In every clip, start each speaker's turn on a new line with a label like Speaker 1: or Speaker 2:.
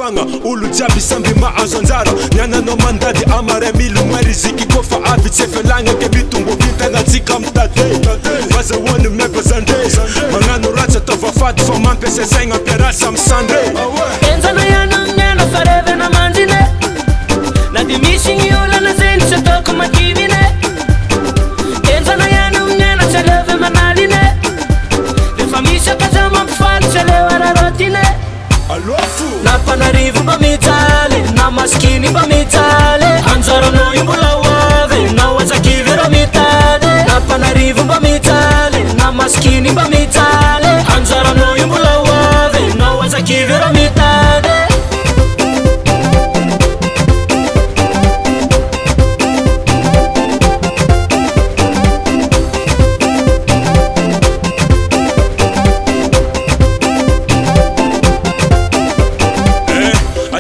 Speaker 1: fagna olo jiaby samby mahazo anjara niananao mandady amare milomay riziki kofa avy tsy efelagna ke mitombo vintagnatsika mitade vazahoany mevazande magnano ratsy ataova fady fa mampiasa saigna ampiarasa misandre
Speaker 2: enjana ihany miana farevana mandrine na de misy gny olana zegny tsy ataoko makivine enjana ihany miana tsy aleve manaline lefa misy akaza mampifaly tsy aleo ararotine na panarivo mba mijaly na maskiny mba mijaly anjaranao io mbola hoavy na oazakivy ro mitady na panarivo mba mijaly na maskiny mba mijaly anjaranao io mbola hoavy na oazakivy ro mitady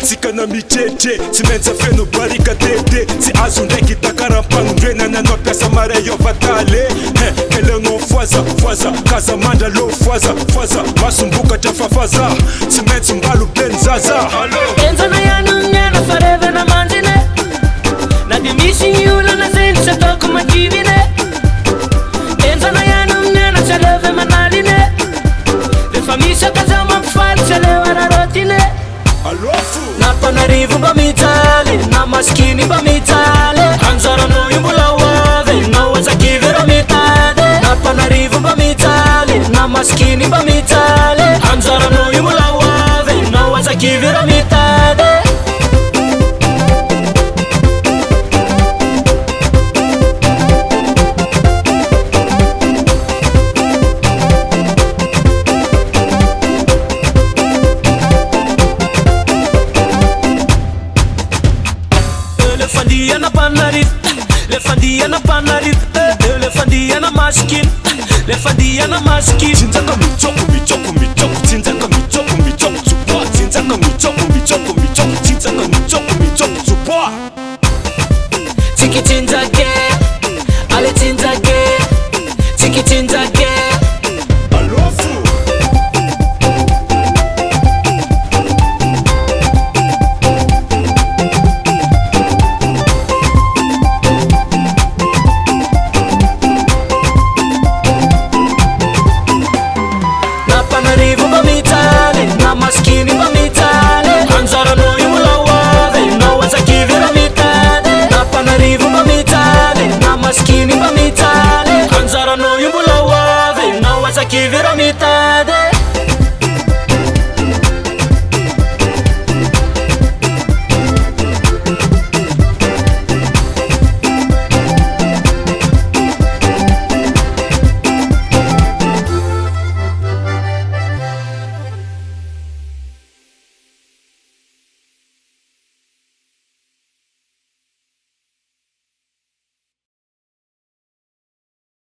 Speaker 1: atsika na mitrete tsy maintsy feno barika tete tsy azo ndraiky takarampagnondrena nanao piasa mare iovatale kelenao foaza kaza mandra lo foaza masombokatra fafaza tsy maintsy mbalo beny zaza
Speaker 2: enjana ihany miana farevana mandrine na de misy gny olana zegny tsy ataoko makivine enjana ihany miana tsy aleve manaline lefa misy akaza mampifaly tsy aleo ararotine na panarivo mba mijaly na maskiny mba mijaly anjaranao io mbola hoavy na oazakivy ro mitady na panarivo mba mijaly na maskiny mba mijaly anjaranao io mbola hoavy na oazakivy ro mitady lefandiana panarivo lefandiana maskiny lefandiana maskiny
Speaker 1: tsinjaka michoko tsinjaka michoko tsupa tsinjaka michoko tsinjaka michoko tsupa
Speaker 2: tsikitsinjake